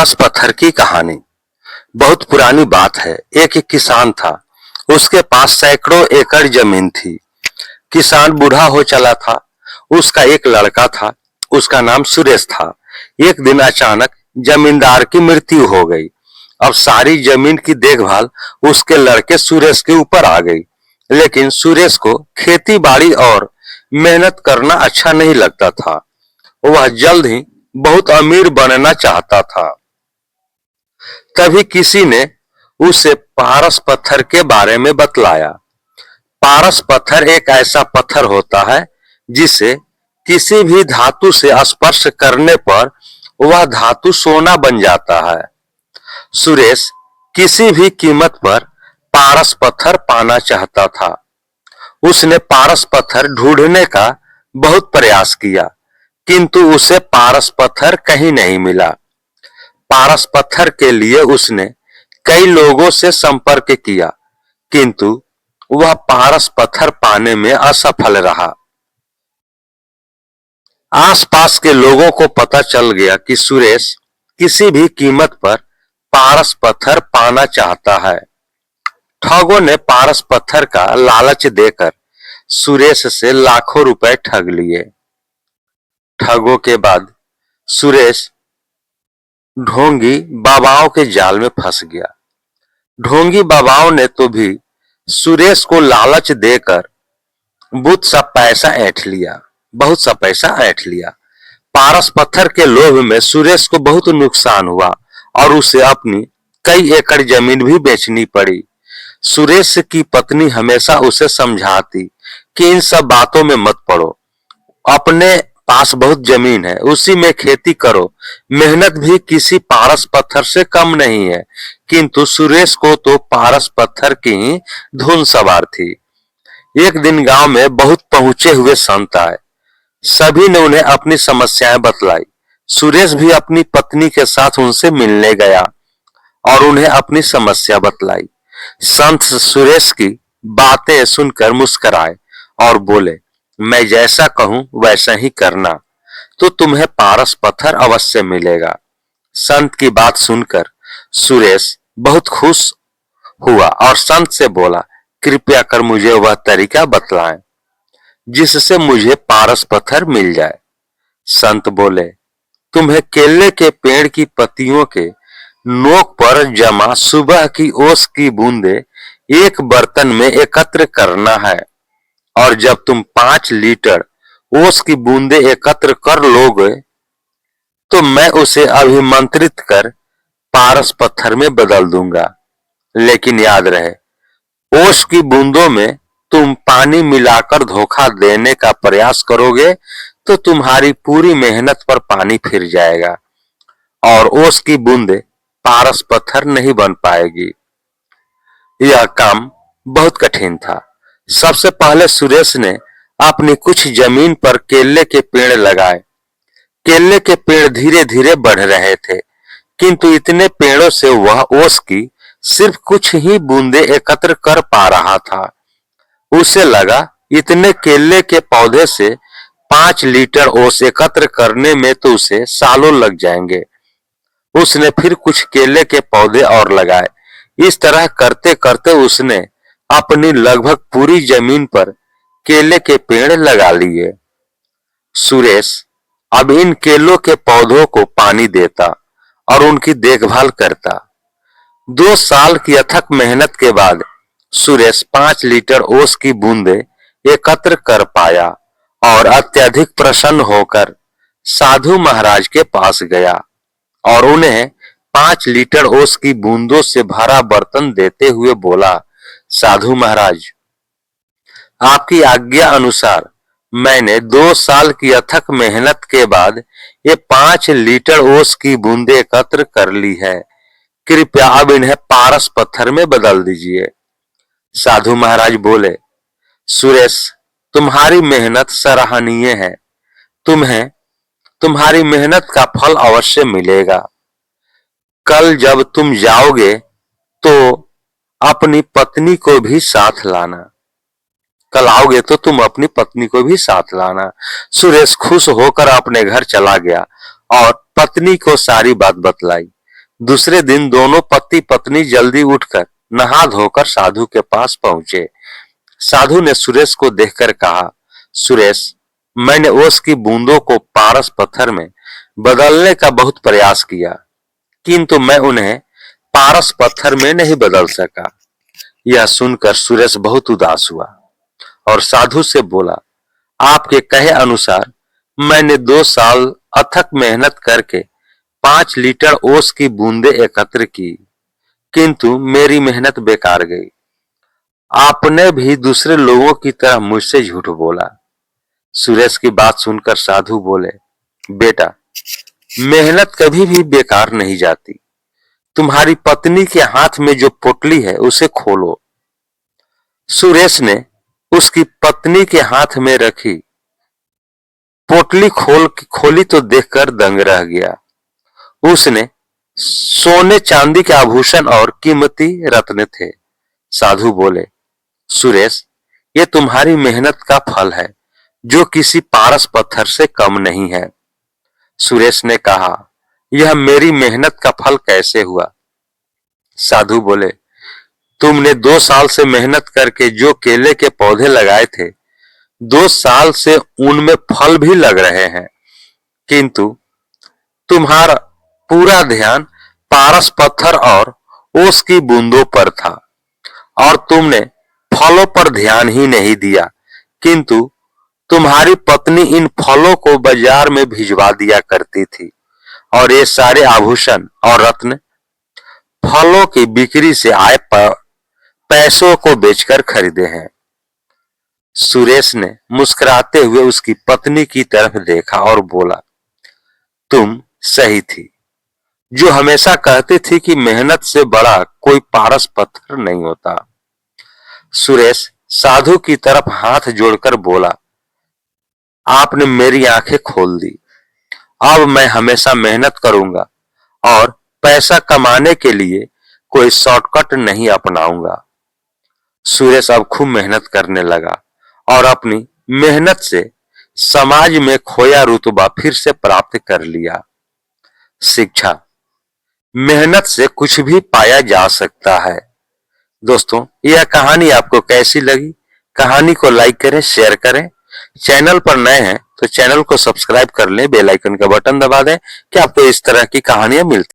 पारस पत्थर की कहानी। बहुत पुरानी बात है। एक किसान था। उसके पास सैकड़ों एकड़ जमीन थी। किसान बूढ़ा हो चला था। उसका एक लड़का था। उसका नाम सुरेश था। एक दिन अचानक जमींदार की मृत्यु हो गई। अब सारी जमीन की देखभाल उसके लड़के सुरेश के ऊपर आ गई। लेकिन सुरेश को खेती बाड़ी और मेहनत करना अच्छा नहीं लगता था। वह जल्द ही बहुत अमीर बनना चाहता था। तभी किसी ने उसे पारस पत्थर के बारे में बतलाया। पारस पत्थर एक ऐसा पत्थर होता है जिसे किसी भी धातु से स्पर्श करने पर वह धातु सोना बन जाता है। सुरेश किसी भी कीमत पर पारस पत्थर पाना चाहता था। उसने पारस पत्थर ढूंढने का बहुत प्रयास किया, किंतु उसे पारस पत्थर कहीं नहीं मिला। पारस पत्थर के लिए उसने कई लोगों से संपर्क किया, किंतु वह पारस पत्थर पाने में असफल रहा। आसपास के लोगों को पता चल गया कि सुरेश किसी भी कीमत पर पारस पत्थर पाना चाहता है। ठगों ने पारस पत्थर का लालच देकर सुरेश से लाखों रुपए ठग लिए। ठगों के बाद सुरेश ढोंगी बाबाओं के जाल में फंस गया। ढोंगी बाबाओं ने तो भी सुरेश को लालच देकर बहुत सा पैसा ऐंठ लिया, बहुत सा पैसा ऐंठ लिया। पारस पत्थर के लोभ में सुरेश को बहुत नुकसान हुआ और उसे अपनी कई एकड़ जमीन भी बेचनी पड़ी। सुरेश की पत्नी हमेशा उसे समझाती कि इन सब बातों में मत पड़ो, अपने पास बहुत जमीन है, उसी में खेती करो, मेहनत भी किसी पारस पत्थर से कम नहीं है। किंतु सुरेश को तो पारस पत्थर की ही धुन सवार थी। एक दिन गांव में बहुत पहुंचे हुए संत आए। सभी ने उन्हें अपनी समस्याएं बतलाई। सुरेश भी अपनी पत्नी के साथ उनसे मिलने गया और उन्हें अपनी समस्या बतलाई। संत सुरेश की बातें सुनकर मुस्कुराए और बोले, मैं जैसा कहूं वैसा ही करना, तो तुम्हें पारस पत्थर अवश्य मिलेगा। संत की बात सुनकर सुरेश बहुत खुश हुआ और संत से बोला, कृपया कर मुझे वह तरीका बतलाएं जिससे मुझे पारस पत्थर मिल जाए। संत बोले, तुम्हें केले के पेड़ की पत्तियों के नोक पर जमा सुबह की ओस की बूंदे एक बर्तन में एकत्र करना है, और जब तुम 5 लीटर ओस की बूंदे एकत्र कर लोगे तो मैं उसे अभिमंत्रित कर पारस पत्थर में बदल दूंगा। लेकिन याद रहे, ओस की बूंदों में तुम पानी मिलाकर धोखा देने का प्रयास करोगे तो तुम्हारी पूरी मेहनत पर पानी फिर जाएगा और ओस की बूंदे पारस पत्थर नहीं बन पाएगी। यह काम बहुत कठिन था। सबसे पहले सुरेश ने अपनी कुछ जमीन पर केले के पेड़ लगाए। केले के पेड़ धीरे धीरे बढ़ रहे थे, किंतु इतने पेड़ों से वह ओस की सिर्फ कुछ ही बूंदे एकत्र कर पा रहा था। उसे लगा इतने केले के पौधे से 5 लीटर ओस एकत्र करने में तो उसे सालों लग जाएंगे। उसने फिर कुछ केले के पौधे और लगाए। इस तरह करते करते उसने अपनी लगभग पूरी जमीन पर केले के पेड़ लगा लिए। सुरेश अब इन केलों के पौधों को पानी देता और उनकी देखभाल करता। 2 साल की अथक मेहनत के बाद सुरेश 5 लीटर ओस की बूंदे एकत्र कर पाया और अत्यधिक प्रसन्न होकर साधु महाराज के पास गया और उन्हें 5 लीटर ओस की बूंदों से भरा बर्तन देते हुए बोला, साधु महाराज, आपकी आज्ञा अनुसार मैंने 2 साल की अथक मेहनत के बाद ये 5 लीटर ओस की बूंदे एकत्र कर ली है। कृपया अब इन्हें पारस पत्थर में बदल दीजिए। साधु महाराज बोले, सुरेश, तुम्हारी मेहनत सराहनीय है। तुम्हें तुम्हारी मेहनत का फल अवश्य मिलेगा। कल जब तुम जाओगे तो अपनी पत्नी को भी साथ लाना। कल आओगे तो तुम अपनी पत्नी को भी साथ लाना। सुरेश खुश होकर अपने घर चला गया और पत्नी को सारी बात बतलाई। दूसरे दिन दोनों पति पत्नी जल्दी उठकर नहा धोकर साधु के पास पहुंचे। साधु ने सुरेश को देखकर कहा, सुरेश, मैंने ओस की बूंदों को पारस पत्थर में बदलने का बहुत प्रयास किया, किंतु मैं उन्हें पारस पत्थर में नहीं बदल सका। यह सुनकर सुरेश बहुत उदास हुआ और साधु से बोला, आपके कहे अनुसार मैंने 2 साल अथक मेहनत करके 5 लीटर ओस की बूंदें एकत्र की, किंतु मेरी मेहनत बेकार गई। आपने भी दूसरे लोगों की तरह मुझसे झूठ बोला। सुरेश की बात सुनकर साधु बोले, बेटा, मेहनत कभी भी बेकार नहीं जाती। तुम्हारी पत्नी के हाथ में जो पोटली है उसे खोलो। सुरेश ने उसकी पत्नी के हाथ में रखी पोटली खोली तो देखकर दंग रह गया। उसने सोने चांदी के आभूषण और कीमती रत्न थे। साधु बोले, सुरेश, ये तुम्हारी मेहनत का फल है जो किसी पारस पत्थर से कम नहीं है। सुरेश ने कहा, यह मेरी मेहनत का फल कैसे हुआ? साधु बोले, तुमने 2 साल से मेहनत करके जो केले के पौधे लगाए थे, 2 साल से उनमें फल भी लग रहे हैं, किंतु तुम्हारा पूरा ध्यान पारस पत्थर और ओस की बूंदों पर था और तुमने फलों पर ध्यान ही नहीं दिया, किंतु तुम्हारी पत्नी इन फलों को बाजार में भिजवा दिया करती थी और ये सारे आभूषण और रत्न फलों की बिक्री से आए पैसों को बेचकर खरीदे हैं। सुरेश ने मुस्कुराते हुए उसकी पत्नी की तरफ देखा और बोला, तुम सही थी जो हमेशा कहती थी कि मेहनत से बड़ा कोई पारस पत्थर नहीं होता। सुरेश साधु की तरफ हाथ जोड़कर बोला, आपने मेरी आंखें खोल दी। अब मैं हमेशा मेहनत करूंगा और पैसा कमाने के लिए कोई शॉर्टकट नहीं अपनाऊंगा। सुरेश अब खूब मेहनत करने लगा और अपनी मेहनत से समाज में खोया रुतबा फिर से प्राप्त कर लिया। शिक्षा, मेहनत से कुछ भी पाया जा सकता है। दोस्तों, यह कहानी आपको कैसी लगी? कहानी को लाइक करें, शेयर करें। चैनल पर नए हैं तो चैनल को सब्सक्राइब कर लें, बेल आइकन का बटन दबा दें कि आपको इस तरह की कहानियां मिलती